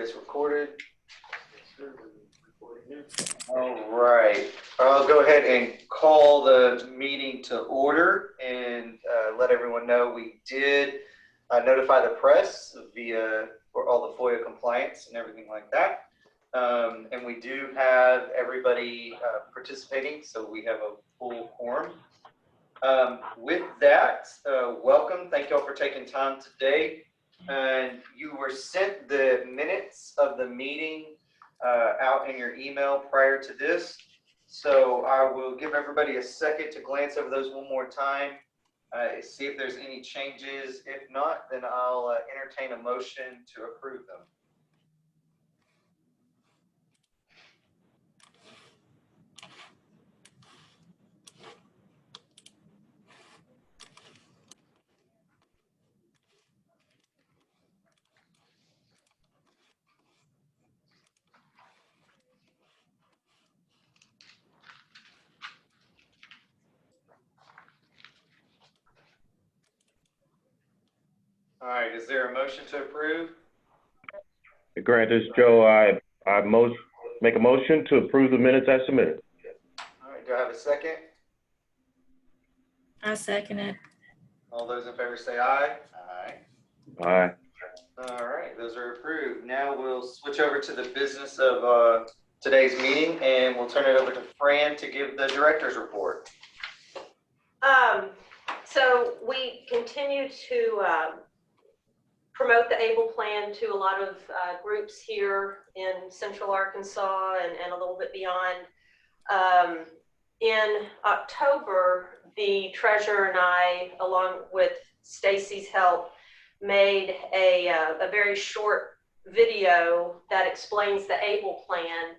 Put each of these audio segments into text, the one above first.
is recorded. All right. I'll go ahead and call the meeting to order and let everyone know we did notify the press via for all the FOIA compliance and everything like that. And we do have everybody participating, so we have a full quorum. With that, welcome. Thank you all for taking time today. And you were sent the minutes of the meeting out in your email prior to this. So I will give everybody a second to glance over those one more time, see if there's any changes. If not, then I'll entertain a motion to approve them. All right, is there a motion to approve? Grant, this is Joe. I make a motion to approve the minutes as submitted. All right, do I have a second? I second it. All those in favor say aye. Aye. Aye. All right, those are approved. Now we'll switch over to the business of today's meeting, and we'll turn it over to Fran to give the director's report. So we continue to promote the ABLE plan to a lot of groups here in Central Arkansas and a little bit beyond. In October, the treasurer and I, along with Stacy's help, made a very short video that explains the ABLE plan.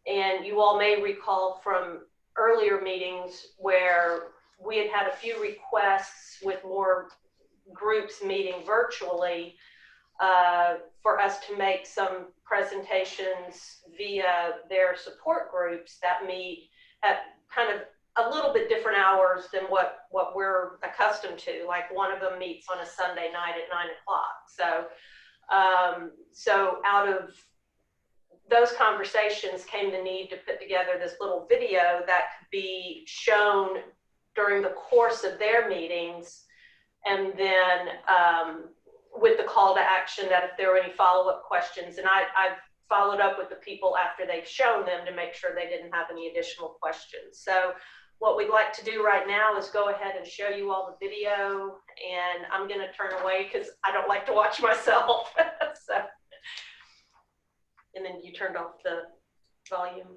And you all may recall from earlier meetings where we had had a few requests with more groups meeting virtually for us to make some presentations via their support groups that meet at kind of a little bit different hours than what we're accustomed to. Like one of them meets on a Sunday night at 9 o'clock. So out of those conversations came the need to put together this little video that could be shown during the course of their meetings, and then with the call to action that if there were any follow-up questions, and I've followed up with the people after they've shown them to make sure they didn't have any additional questions. So what we'd like to do right now is go ahead and show you all the video, and I'm going to turn away because I don't like to watch myself. So, and then you turned off the volume.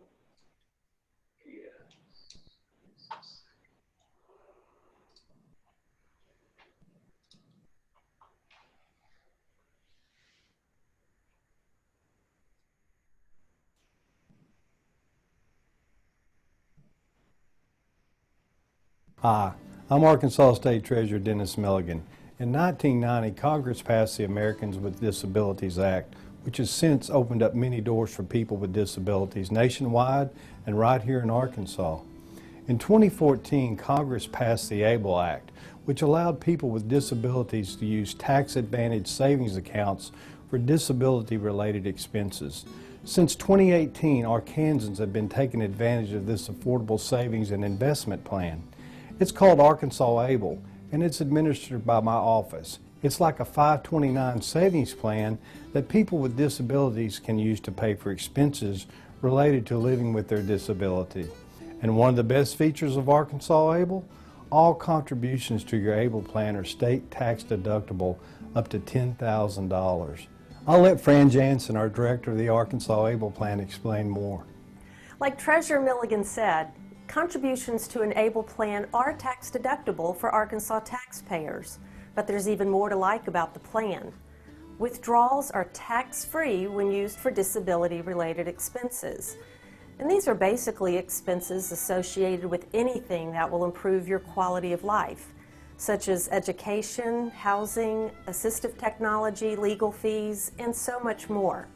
Hi, I'm Arkansas State Treasurer Dennis Milligan. In 1990, Congress passed the Americans with Disabilities Act, which has since opened up many doors for people with disabilities nationwide and right here in Arkansas. In 2014, Congress passed the ABLE Act, which allowed people with disabilities to use tax-advantaged savings accounts for disability-related expenses. Since 2018, Arkansans have been taking advantage of this affordable savings and investment plan. It's called Arkansas ABLE, and it's administered by my office. It's like a 529 savings plan that people with disabilities can use to pay for expenses related to living with their disability. And one of the best features of Arkansas ABLE, all contributions to your ABLE plan are state tax deductible up to $10,000. I'll let Fran Jansen, our director of the Arkansas ABLE plan, explain more. Like Treasurer Milligan said, contributions to an ABLE plan are tax deductible for Arkansas taxpayers, but there's even more to like about the plan. Withdrawals are tax-free when used for disability-related expenses. And these are basically expenses associated with anything that will improve your quality of life, such as education, housing, assistive technology, legal fees, and so much more.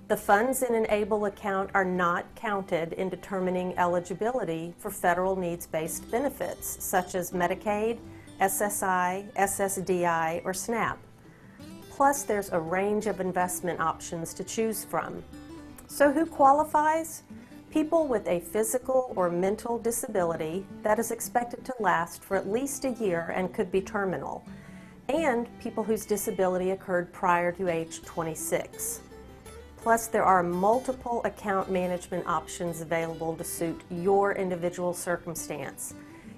The funds in an ABLE account are not counted in determining eligibility for federal needs-based benefits, such as Medicaid, SSI, SSDI, or SNAP. Plus, there's a range of investment options to choose from. So who qualifies? People with a physical or mental disability that is expected to last for at least a year and could be terminal, and people whose disability occurred prior to age 26. Plus, there are multiple account management options available to suit your individual circumstance,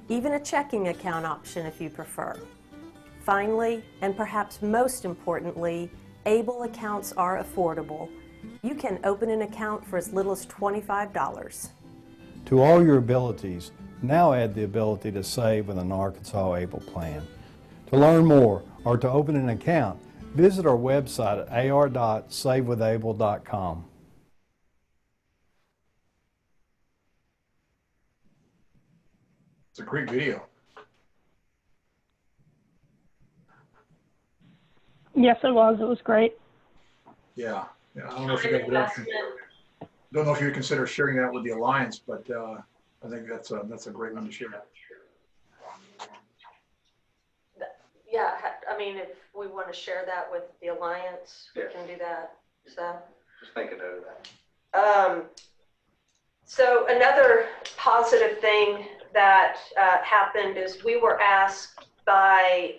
even a checking account option if you prefer. Finally, and perhaps most importantly, ABLE accounts are affordable. You can open an account for as little as $25. To all your abilities, now add the ability to save with an Arkansas ABLE plan. To learn more or to open an account, visit our website at ar.savewithable.com. It's a great video. Yes, it was. It was great. Yeah. I don't know if you guys don't know if you would consider sharing that with the Alliance, but I think that's a great one to share. Yeah, I mean, if we want to share that with the Alliance, we Yeah. can do that. So. Just make a note of that. So another positive thing that happened is we were asked by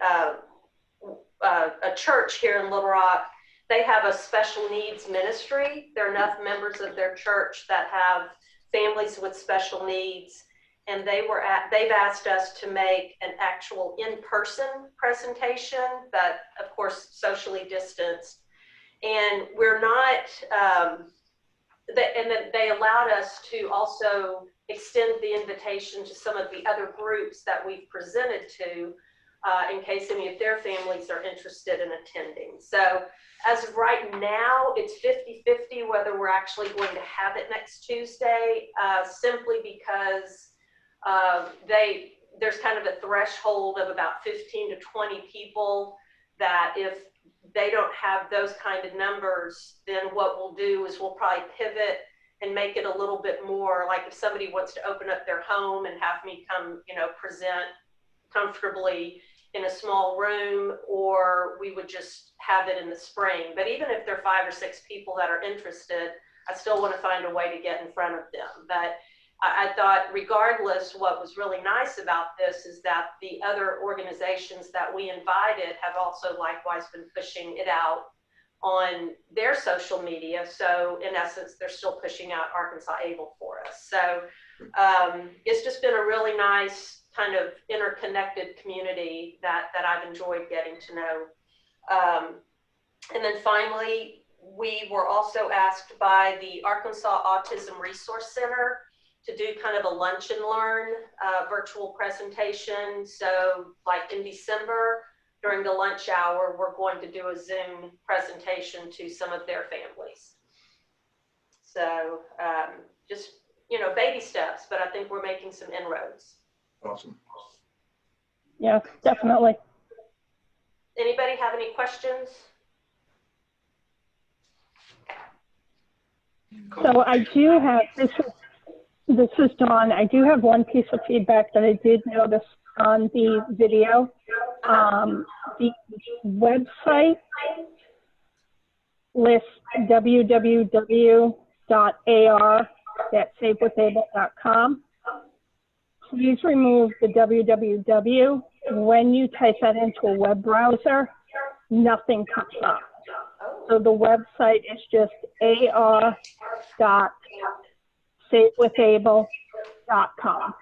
a church here in Little Rock. They have a special needs ministry. There are enough members of their church that have families with special needs, and they've asked us to make an actual in-person presentation, but of course socially distanced. And we're not, and then they allowed us to also extend the invitation to some of the other groups that we've presented to in case any of their families are interested in attending. So as of right now, it's 50-50 whether we're actually going to have it next Tuesday, simply because there's kind of a threshold of about 15 to 20 people that if they don't have those kind of numbers, then what we'll do is we'll probably pivot and make it a little bit more like if somebody wants to open up their home and have me come, present comfortably in a small room, or we would just have it in the spring. But even if there are 5 or 6 people that are interested, I still want to find a way to get in front of them. But I thought regardless, what was really nice about this is that the other organizations that we invited have also likewise been pushing it out on their social media. So in essence, they're still pushing out Arkansas ABLE for us. So it's just been a really nice kind of interconnected community that I've enjoyed getting to know. And then finally, we were also asked by the Arkansas Autism Resource Center to do kind of a lunch and learn virtual presentation. So like in December, during the lunch hour, we're going to do a Zoom presentation to some of their families. So just, baby steps, but I think we're making some inroads. Awesome. Yes, definitely. Anybody have any questions? So I do have, this is Dawn. I do have one piece of feedback that I did notice on the video. The website lists www.ar.savewithable.com. Please remove the www. When you type that into a web browser, nothing comes up. So the website is just ar.savewithable.com.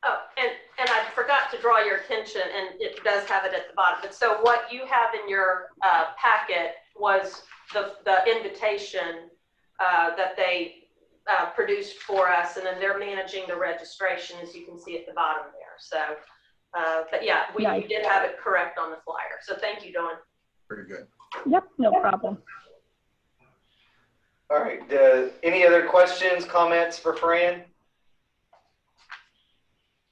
Oh, and I forgot to draw your attention, and it does have it at the bottom. But so what you have in your packet was the invitation that they produced for us, and then they're managing the registration, as you can see at the bottom there. So, but yeah, we did have it correct on the flyer. So thank you, Dawn. Very good. Yep, no problem. All right. Any other questions, comments for Fran?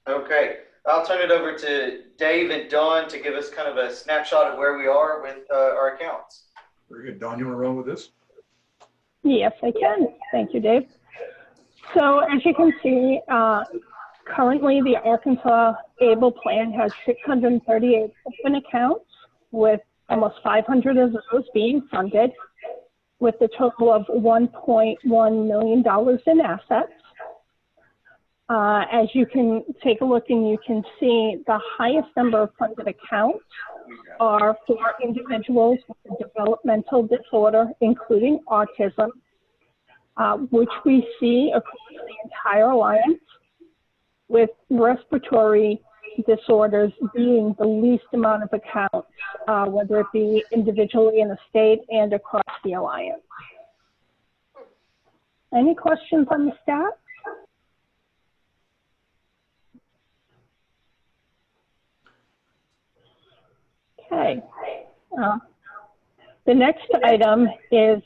Okay. I'll turn it over to Dave and Dawn to give us kind of a snapshot of where we are with our accounts. Very good. Dawn, you want to run with this? Yes, I can. Thank you, Dave. So as you can see, Currently, the Arkansas Able Plan has 638 open accounts, with almost 500 of those being funded, with a total of $1.1 million in assets. As you can take a look and you can see, the highest number of funded accounts are for individuals with a developmental disorder, including autism, which we see across the entire alliance, with respiratory disorders being the least amount of accounts, whether it be individually in the state and across the alliance. Any questions on the stats? Okay. The next item is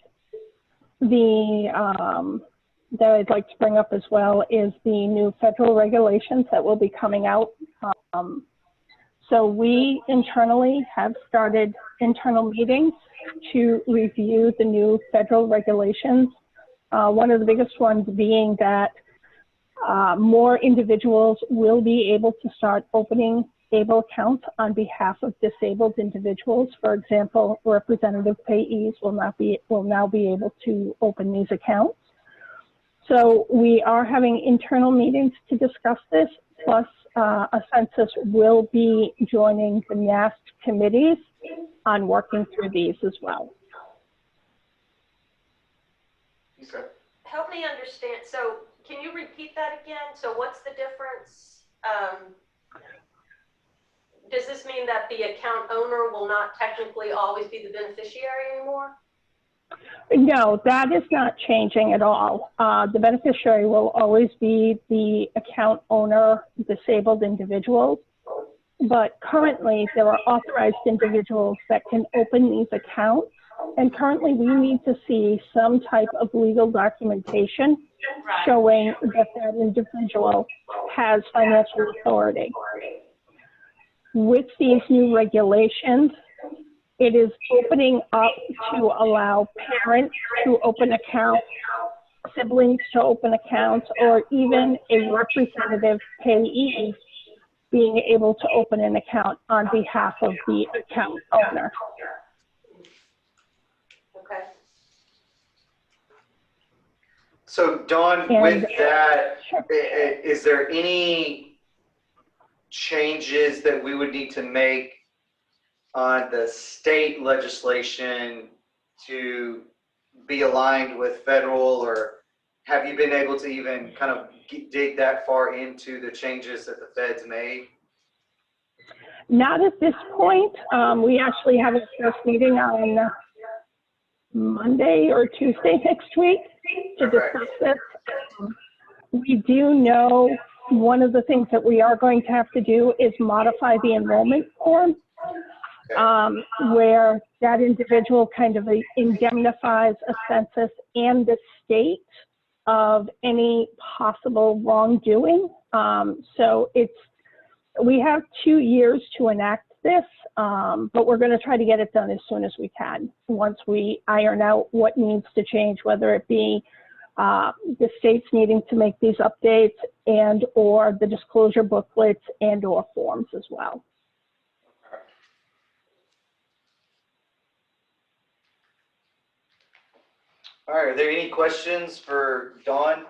that I'd like to bring up as well is the new federal regulations that will be coming out. So we internally have started internal meetings to review the new federal regulations. One of the biggest ones being that more individuals will be able to start opening ABLE accounts on behalf of disabled individuals. For example, representative payees will now be able to open these accounts. So we are having internal meetings to discuss this, plus a census will be joining the NAST committees on working through these as well. Okay. Help me understand. So can you repeat that again? So what's the difference? Does this mean that the account owner will not technically always be the beneficiary anymore? No, that is not changing at all. The beneficiary will always be the account owner, disabled individuals, but currently there are authorized individuals that can open these accounts, and currently we need to see some type of legal documentation showing that that individual has financial authority. With these new regulations, it is opening up to allow parents to open accounts, siblings to open accounts, or even a representative payee being able to open an account on behalf of the account owner. Okay. So Dawn, with that, is there any changes that we would need to make on the state legislation to be aligned with federal, or have you been able to even kind of dig that far into the changes that the feds made? Not at this point. We actually have a first meeting on Monday or Tuesday next week to discuss this. We do know one of the things that we are going to have to do is modify the enrollment form, where that individual kind of indemnifies a census and the state of any possible wrongdoing. So we have 2 years to enact this, but we're going to try to get it done as soon as we can, once we iron out what needs to change, whether it be the states needing to make these updates and or the disclosure booklets and or forms as well. All right, are there any questions for Dawn?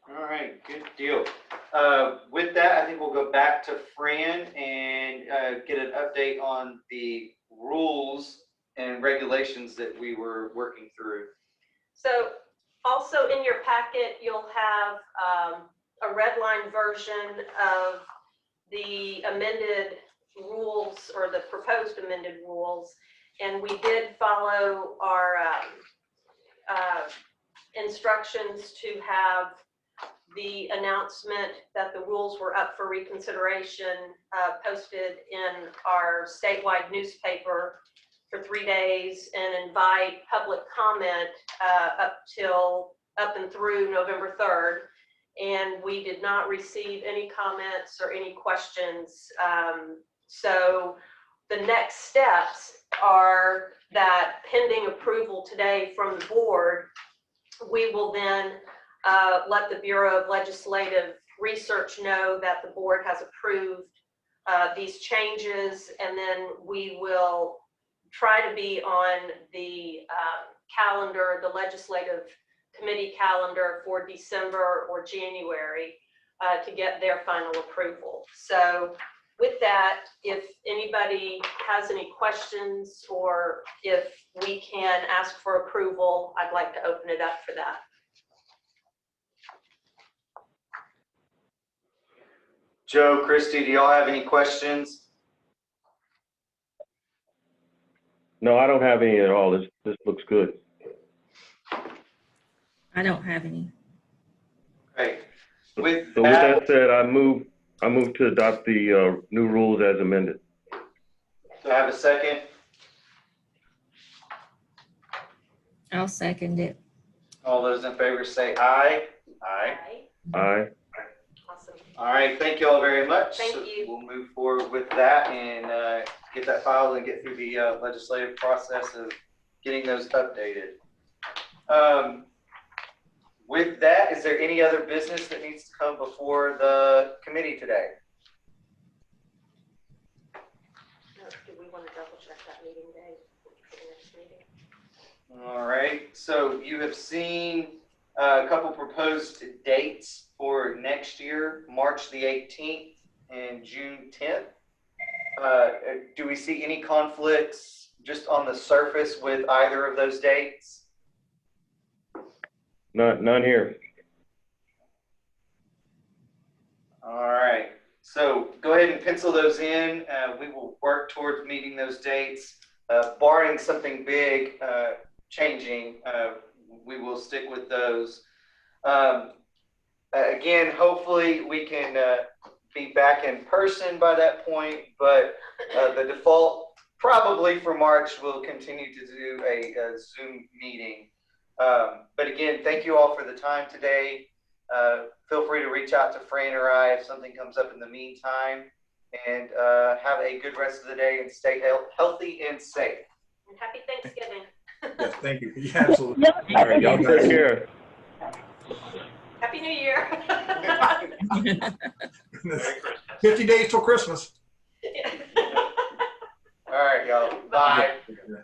All right, good deal. With that, I think we'll go back to Fran and get an update on the rules and regulations that we were working through. So also in your packet, you'll have a red line version of the amended rules, or the proposed amended rules. And we did follow our instructions to have the announcement that the rules were up for reconsideration posted in our statewide newspaper for 3 days, and invite public comment up and through November 3rd. And we did not receive any comments or any questions. So the next steps are that pending approval today from the board, we will then let the Bureau of Legislative Research know that the board has approved these changes, and then we will try to be on the calendar, the legislative committee calendar for December or January to get their final approval. So with that, if anybody has any questions or if we can ask for approval, I'd like to open it up for that. Joe, Christy, do y'all have any questions? No, I don't have any at all. This looks good. I don't have any. Great. So with that said, I move to adopt the new rules as amended. Do I have a second? I'll second it. All those in favor say aye. Aye. Aye. Awesome. All right, thank you all very much. Thank So you. We'll move forward with that and get that filed and get through the legislative process of getting those updated. With that, is there any other business that needs to come before the committee today? Do we want to double check that meeting day for the next meeting? All right, so you have seen a couple proposed dates for next year, March the 18th and June 10th. Do we see any conflicts just on the surface with either of those dates? None here. All right, so go ahead and pencil those in. We will work towards meeting those dates. Barring something big changing, we will stick with those. Again, hopefully we can be back in person by that point, but the default probably for March will continue to do a Zoom meeting. But again, thank you all for the time today. Feel free to reach out to Fran or I if something comes up in the meantime, and have a good rest of the day and stay healthy and safe. And happy Thanksgiving. Yes, thank you. Yeah, absolutely. Yep. All right, y'all take care. Happy New Year. 50 days till Christmas. All right, y'all. Bye. Yeah.